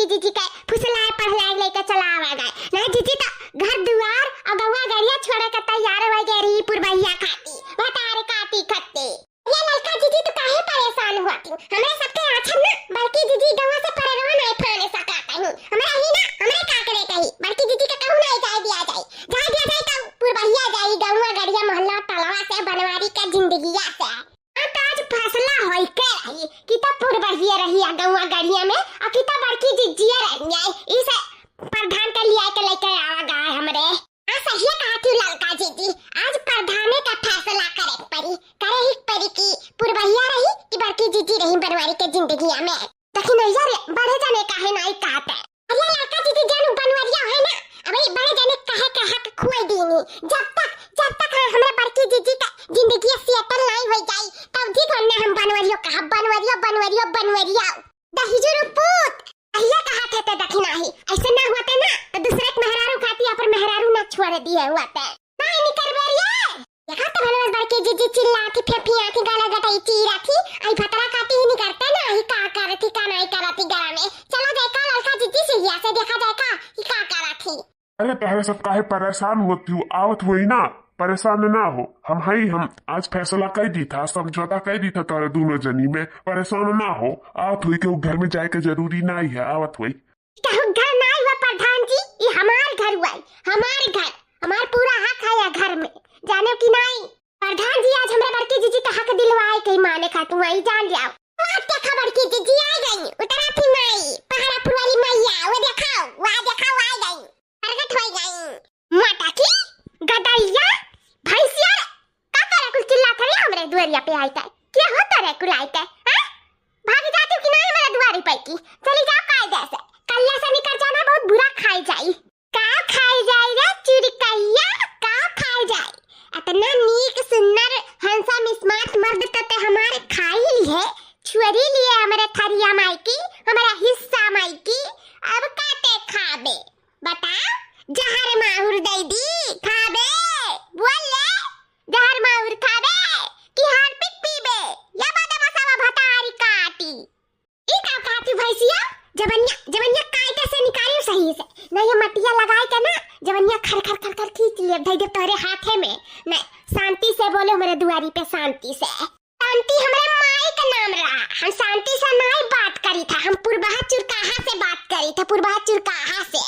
बड़की जीजी के फुसलाए पढ़लाए लेके चला आवा गए ना जीजी तो घर दुआर और गौवा गड़िया छोड़े के तैयार हो गए रही पुरबैया खाती भतारे काटी खत्ते। ये लड़का जीजी तो काहे परेशान हुआ थी हमरा सबके आछन ना बड़की जीजी गौवा से परगवा नहीं फाने सकाता हूं हमरा ही ना हमरा का करे कही बड़की जीजी के कहू नहीं जाए दिया जाए तो पुरबैया जाई गौवा गड़िया मोहल्ला तलवा से बनवारी का जिंदगिया से आज फैसला होई के रही कि त पुरबैया रही गौवा गड़िया में और कि त बड़की जीजिया रही इस प्रधान के लिए के लेके आवा गए हमरे सही कहा तू लड़का जीजी आज प्रधाने का फैसला करे ही परी की पुरबैया रही कि बड़की जीजी रही बनवारी के जिंदगिया में देखी नहीं यार बड़े जाने काहे नहीं कहते अरे लड़का जीजी जानू बनवारिया है ना अबे बड़े जाने कहे के हक खुआई दीनी जब तक हमरे बड़की जीजी का जिंदगी सेटल नहीं हो जाई तब ठीक हमने हम बनवारिया दहीजुर पुत अहिया कहा थे ते देखी नहीं ऐसे ना होते ना तो दूसरे के मेहरारू खाती या पर मेहरारू ना छोड़ दिए हुआते नहीं निकर बेरिए देखा तो भले बड़की जीजी चिल्लाती फेफिया की गाला गटाई चीरा थी आई भतरा खाती ही नहीं करते ना ही का करती का नहीं करती गला में चलो देखा लड़का जीजी से यहाँ से देखा जाएगा कि का करती। अरे पहले सब काहे परेशान होती हो आवत हुई ना परेशान ना हो हम आज फैसला कर दी था समझौता कर दी था तारे दोनों जनी में परेशान ना हो आवत हुई के घर में जाए के जरूरी नहीं है आवत हुई घर ना हुआ प्रधान जी ये हमार घर हुआ हमार पूरा हक है या घर में जाने की नहीं प्रधान जी आज हमारे बड़की जीजी का हक दिलवाए के माने का तू आई जान जाओ क्या खबर की जीजी आ गई उतरा थी माई पहाड़ा पुरवाली मैया वो दिखाओ आ गई प्रकट हो गई माता की गदैया भैंसिया का करे कुल चिल्ला करे हमरे दुआरिया पे आईता क्या होता रे कुल आईता हां भाग जाती कि नहीं मेरे दुआरी पे की चली जाओ कायदे से कल्ला से निकल जाना बहुत बुरा खाई जाई का खाई जाई रे चिड़कैया का खाई जाई इतना नीक सुंदर हैंडसम स्मार्ट मर्द तो हमारे खाई ली है छुरी लिए हमारे थरिया माई की हमारा हिस्सा माई की अब काटे खाबे बता जहर माहुर दे दी खाबे बोल ले जहर माहुर खाबे कि हार्पिक पीबे या बादा बसावा भतारी काटी ई का खाती भैंसिया जवनिया कायदे से निकालियो सही से नहीं ये मटिया लगाए के ना जवनिया खर खींच लिए धई दे तोरे हाथे में नहीं शांति से बोलो मेरे दुआरी पे शांति हमारे माई का नाम रहा हम शांति से नहीं बात करी था हम पुरबहा चुरकाहा से बात करी था पुरबहा चुरकाहा से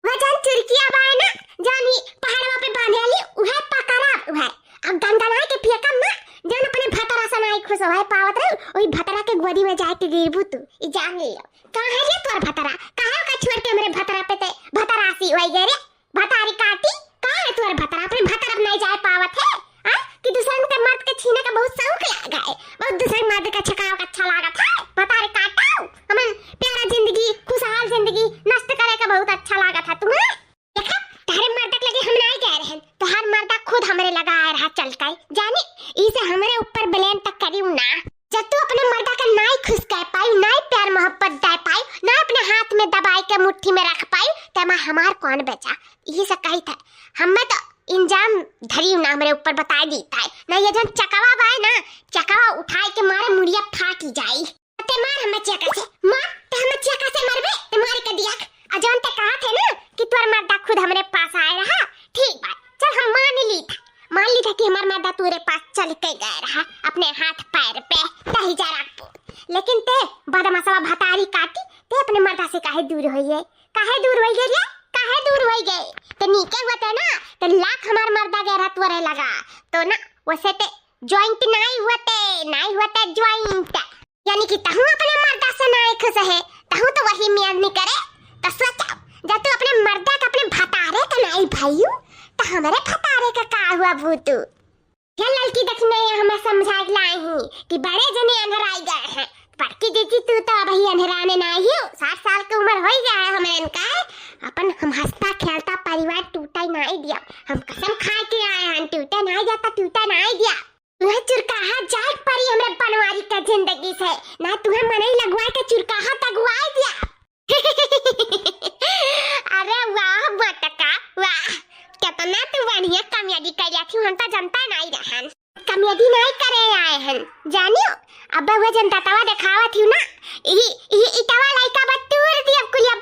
वजन चुरकिया बाय ना जानी पहाड़वा पे बांधेली उहे पकड़ा उहे अब गंगनाई के फेकम ना जान अपने भतरा से नहीं खुश होय पावत रे ओई भतरा के गोदी में जाके गिरबू तू ई जान लियो कहां है तोर भतरा कहां का छोड़ के मेरे भतरा पे ते भतरासी होई गे रे भतारी काटी कहां है तोर भतरा अपने भतरा नहीं जाए पावत है हां कि दूसरे के मर्द के छीने का बहुत शौक लगा है बहुत दूसरे मर्द का छकाव का अच्छा लगा था भतारी काटाओ हमें प्यारा जिंदगी खुशहाल जिंदगी नष्ट करे का बहुत अच्छा लगा था तुम्हें देखा तारे मर्द के लगे हम नहीं कह रहे हैं तो हर मर्द खुद हमरे लगा आ रहा चलता है जाने इसे हमरे ऊपर ब्लेम तक करियो ना जब तू अपने मर्द का नहीं खुश कर पाई नहीं प्यार मोहब्बत दे पाई ना अपने हाथ में दबाई के मुट्ठी में रख पाई तो मैं हमार कौन बचा यही से कही था हमें तो इंजाम धरी ना हमरे ऊपर बता देता है ना ये जन चकवा बाय ना चकवा उठाए के मारे मुड़िया फाटी जाई ते मार हमें चका से मार ते हमें चका से मरबे ते मार के दिया अजन ते कहा थे ना कि तोर मर्दा खुद हमरे पास आए रहा ठीक बात चल हम मान ली था कि हमार मर्दा तेरे पास चल के गए रहा अपने हाथ पैर पे दही जा रखो लेकिन ते बदमाशवा भतारी काटी ते अपने मर्दा से काहे दूर होई गए तो नीचे हुआ ना तो लाख हमार मर्दा गहरा तोरे लगा तो ना वैसे ते जॉइंट नहीं हुआ जॉइंट यानी कि तहु अपने मर्दा से नहीं खुश है तहु तो वही मियां नहीं करे तो सोचो जब तू अपने मर्दा का अपने भतारे का नहीं भाईयो तो हमारे भतारे का का हुआ भूतू ये लड़की देखने हमें समझा लाई ही कि बड़े जने अंधराई गए हैं बड़की जीजी तू तो अभी अंधराने नहीं हो 60 साल की उम्र हो गया है हमें इनका अपन हम हंसता खेलता परिवार टूटा ही नहीं दिया हम कसम खा के आए हैं टूटा नहीं दिया तुम्हें चुरकाहा जाट परी हमरे बनवारी का जिंदगी से ना तुम्हें मने लगवा के चुरकाहा तगवाई दिया अरे वाह बटका वाह कितना तू बढ़िया कामयाबी कर थी हम तो जनता नहीं रहन कामयाबी नहीं करे आए हैं जानियो अब वो जनता तवा दिखावा थी ना ई इटावा लाइका बतूर दिया कुलिया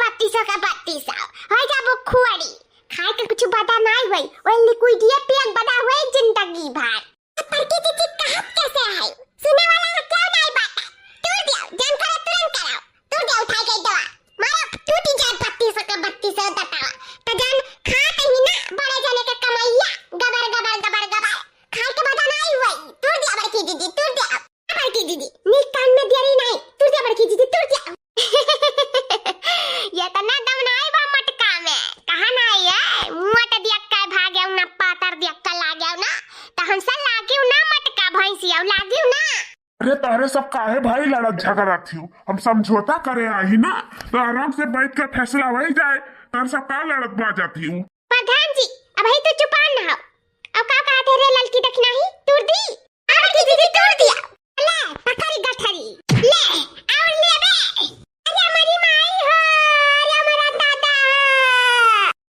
अरे सब काहे भाई लड़त झगड़ा थी, हम समझौता करे आई ना, तो आराम से बैठ कर फैसला हो ही जाए। तर सब का लड़त बा जाती हूँ। प्रधान जी अब ही तो चुपान ना हो। अब का कहते रे ललकी दखना ही तोड़ दी। अब की दीदी तोड़ दिया। ले पकड़ी गठरी ले और ले बे। अरे हमारी माई हो, अरे हमारा दादा,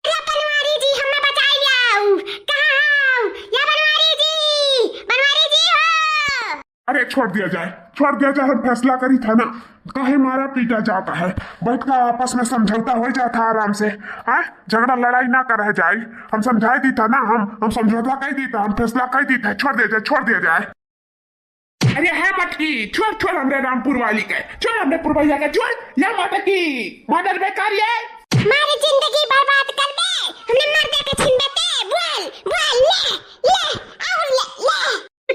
अरे बनवारी जी हमें बचाई लाओ। कहाँ हो या बनवारी जी हो। अरे छोड़ दिया जाए, हम फैसला करी था ना, काहे मारा पीटा जाता है, बैठ कर आपस में समझौता हो जाता आराम से। झगड़ा लड़ाई ना कर जाए, हम समझाई दी था ना, हम समझौता कही दी था, हम फैसला कही दी था। छोड़ दिया जाए। अरे है मटकी, छोड़ हमरे रामपुर वाली के, छोड़ हमरे पुरवैया के, छोड़ या माता की मदर बेकार ये मारी जिंदगी बर्बाद कर दे, हमने मर दे के छीन देते। बोल ले और ले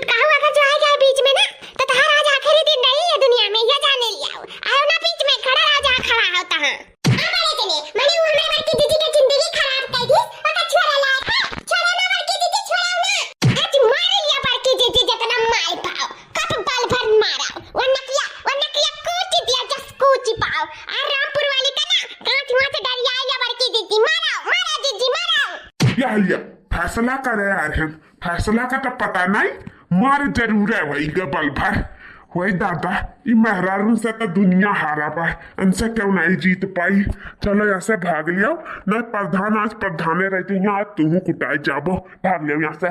कहा अगर जो आ जाए बीच में ना तो तारा आज आखिरी दिन नहीं है दुनिया में, ये जाने लिया आओ ना बीच में खड़ा राजा खड़ा होता है। हमारे के लिए मैंने वो हमारे बड़की दीदी की जिंदगी खराब कर दी। अगर छोरा लायक छोरा ना बड़की दीदी छोड़ाओ ना, आज मार लिया बड़की दीदी जितना मार पाओ, कब बाल भर मारा वो नकिया कूच दिया, जस कूच पाओ। और रामपुर वाली का ना कांच वहां से डर आया बड़की दीदी, मारो दीदी मारो। या फैसला करे यार, हम फैसला का तो पता नहीं, मार जरूर है वही बल भर। वही दादा ये मेहरारू से तो दुनिया हारा पा, इनसे क्यों नहीं जीत पाई। चलो यहाँ से भाग लियो, न प्रधान आज प्रधाने रहते हैं, आज तुम कुटाई जाबो, भाग लियो यहाँ से।